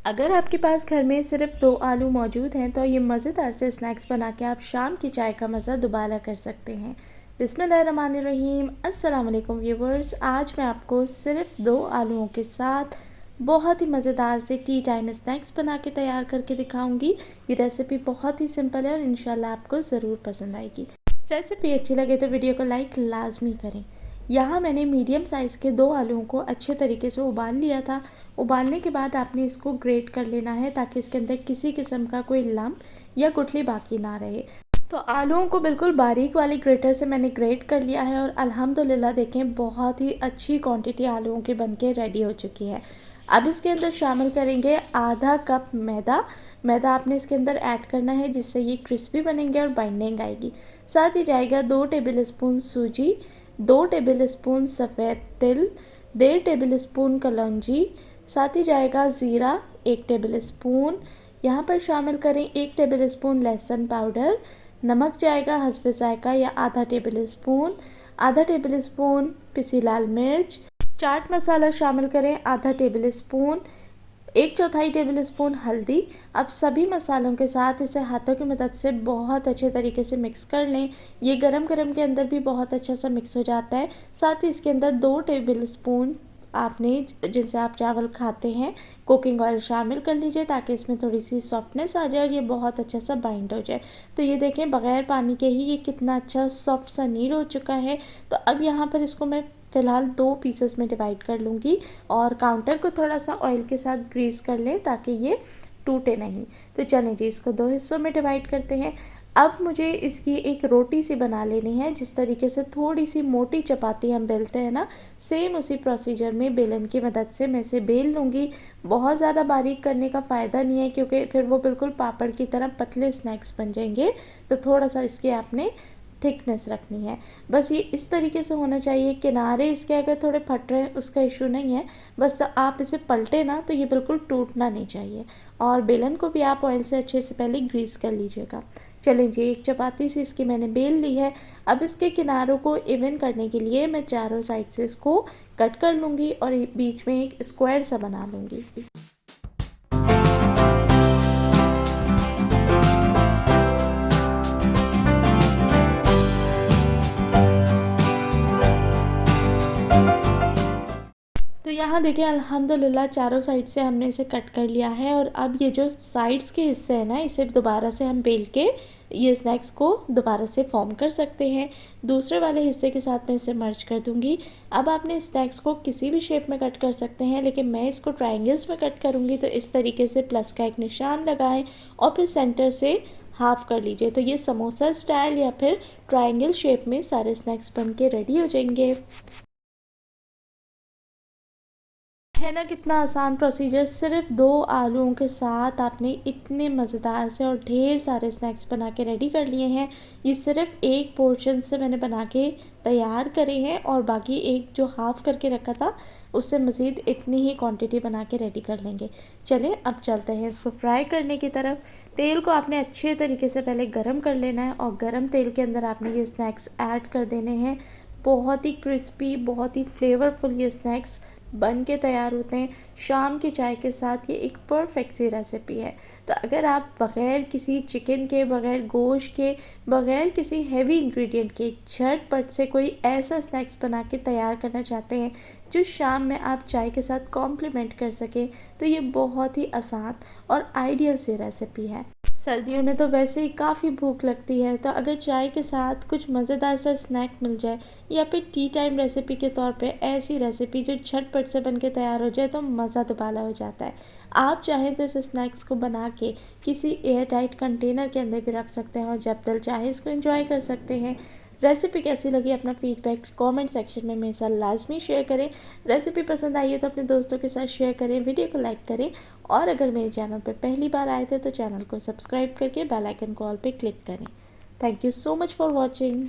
अगर आपके पास घर में सिर्फ 2 आलू मौजूद हैं तो ये मज़ेदार से स्नैक्स बना के आप शाम की चाय का मज़ा दुबारा कर सकते हैं। बिस्मिल्लाहिर्रहमानिर्रहीम। अस्सलाम वालेकुम व्यूवर्स। आज मैं आपको सिर्फ 2 आलूओं के साथ बहुत ही मज़ेदार से टी टाइम स्नैक्स बना के तैयार करके दिखाऊंगी। ये रेसिपी बहुत ही सिंपल है और इंशाल्लाह आपको ज़रूर पसंद आएगी। रेसिपी अच्छी लगे तो वीडियो को लाइक लाजमी करें। यहाँ मैंने मीडियम साइज़ के 2 आलूओं को अच्छे तरीके से उबाल लिया था। उबालने के बाद आपने इसको ग्रेट कर लेना है ताकि इसके अंदर किसी किस्म का कोई लम्प या गुठली बाकी ना रहे। तो आलूओं को बिल्कुल बारीक वाली ग्रेटर से मैंने ग्रेट कर लिया है और अल्हम्दुलिल्लाह देखें बहुत ही अच्छी क्वांटिटी आलूओं की बनके रेडी हो चुकी है। अब इसके अंदर शामिल करेंगे आधा कप मैदा आपने इसके अंदर ऐड करना है जिससे ये क्रिस्पी बनेंगे और बाइंडिंग आएगी। साथ ही जाएगा 2 टेबल स्पून सूजी, 2 टेबल स्पून सफ़ेद तिल, 1.5 टेबल स्पून कलौंजी, साथ ही जाएगा ज़ीरा 1 टेबल स्पून। यहाँ पर शामिल करें 1 टेबल स्पून लहसुन पाउडर, नमक जाएगा हस्बे जायका या आधा टेबल स्पून, आधा टेबल स्पून पिसी लाल मिर्च, चाट मसाला शामिल करें आधा टेबल स्पून, 1/4 टेबल स्पून हल्दी। अब सभी मसालों के साथ इसे हाथों की मदद से बहुत अच्छे तरीके से मिक्स कर लें। ये गरम गरम के अंदर भी बहुत अच्छा सा मिक्स हो जाता है। साथ ही इसके अंदर 2 टेबल स्पून आपने जिनसे आप चावल खाते हैं कुकिंग ऑयल शामिल कर लीजिए ताकि इसमें थोड़ी सी सॉफ्टनेस आ जाए और ये बहुत अच्छा सा बाइंड हो जाए। तो ये देखें बग़ैर पानी के ही ये कितना अच्छा सॉफ्ट सा नीड हो चुका है। तो अब यहाँ पर इसको मैं फ़िलहाल 2 पीसेस में डिवाइड कर लूँगी और काउंटर को थोड़ा सा ऑयल के साथ ग्रीस कर लें ताकि ये टूटे नहीं। तो चलें जी इसको 2 हिस्सों में डिवाइड करते हैं। अब मुझे इसकी एक रोटी सी बना लेनी है। जिस तरीके से थोड़ी सी मोटी चपाती हम बेलते हैं ना, सेम उसी प्रोसीजर में बेलन की मदद से मैं इसे बेल लूँगी। बहुत ज़्यादा बारीक करने का फ़ायदा नहीं है क्योंकि फिर वो बिल्कुल पापड़ की तरह पतले स्नैक्स बन जाएंगे। तो थोड़ा सा इसकी आपने थिकनेस रखनी है। बस ये इस तरीके से होना चाहिए। किनारे इसके अगर थोड़े फट रहे हैं उसका इशू नहीं है, बस आप इसे पलटे ना तो ये बिल्कुल टूटना नहीं चाहिए। और बेलन को भी आप ऑयल से अच्छे से पहले ग्रीस कर लीजिएगा। चलें जी एक चपाती से इसकी मैंने बेल ली है। अब इसके किनारों को इवन करने के लिए मैं चारों साइड से इसको कट कर लूँगी और बीच में एक स्क्वायर सा बना लूँगी। तो यहाँ देखिए अल्हम्दुलिल्लाह चारों साइड से हमने इसे कट कर लिया है और अब ये जो साइड्स के हिस्से हैं ना इसे दोबारा से हम बेल के ये स्नैक्स को दोबारा से फॉर्म कर सकते हैं। दूसरे वाले हिस्से के साथ मैं इसे मर्ज कर दूंगी। अब आपने स्नैक्स को किसी भी शेप में कट कर सकते हैं लेकिन मैं इसको ट्रायंगल्स में कट करूँगी। तो इस तरीके से प्लस का एक निशान लगाएं और फिर सेंटर से हाफ़ कर लीजिए। तो ये समोसा स्टाइल या फिर ट्रायंगल शेप में सारे स्नैक्स बन के रेडी हो जाएंगे। है ना कितना आसान प्रोसीजर। सिर्फ 2 आलूओं के साथ आपने इतने मज़ेदार से और ढेर सारे स्नैक्स बना के रेडी कर लिए हैं। ये सिर्फ एक पोर्शन से मैंने बना के तैयार करे हैं और बाकी एक जो हाफ़ करके रखा था उससे मज़ीद इतनी ही क्वांटिटी बना के रेडी कर लेंगे। चलें अब चलते हैं इसको फ्राई करने की तरफ। तेल को आपने अच्छे तरीके से पहले गरम कर लेना है और गरम तेल के अंदर आपने ये स्नैक्स ऐड कर देने हैं। बहुत ही क्रिस्पी बहुत ही फ्लेवरफुल ये स्नैक्स बन के तैयार होते हैं। शाम की चाय के साथ ये एक परफेक्ट सी रेसिपी है। तो अगर आप बग़ैर किसी चिकन के, बग़ैर गोश्त के, बग़ैर किसी हेवी इंग्रेडिएंट के झटपट से कोई ऐसा स्नैक्स बना के तैयार करना चाहते हैं जो शाम में आप चाय के साथ कॉम्प्लीमेंट कर सकें तो ये बहुत ही आसान और आइडियल सी रेसिपी है। सर्दियों में तो वैसे ही काफ़ी भूख लगती है तो अगर चाय के साथ कुछ मज़ेदार सा स्नैक मिल जाए या फिर टी टाइम रेसिपी के तौर पे ऐसी रेसिपी जो झटपट से बन के तैयार हो जाए तो मज़ा दुबाला हो जाता है। आप चाहें तो इस स्नैक्स को बना के किसी एयर टाइट कंटेनर के अंदर भी रख सकते हैं और जब दिल चाहे इसको एंजॉय कर सकते हैं। रेसिपी कैसी लगी अपना फीडबैक कमेंट सेक्शन में मेरे साथ लाजमी शेयर करें। रेसिपी पसंद आई है तो अपने दोस्तों के साथ शेयर करें, वीडियो को लाइक करें और अगर मेरे चैनल पर पहली बार आए थे तो चैनल को सब्सक्राइब करके बेल आइकन को ऑल पे क्लिक करें। Thank you so much for watching.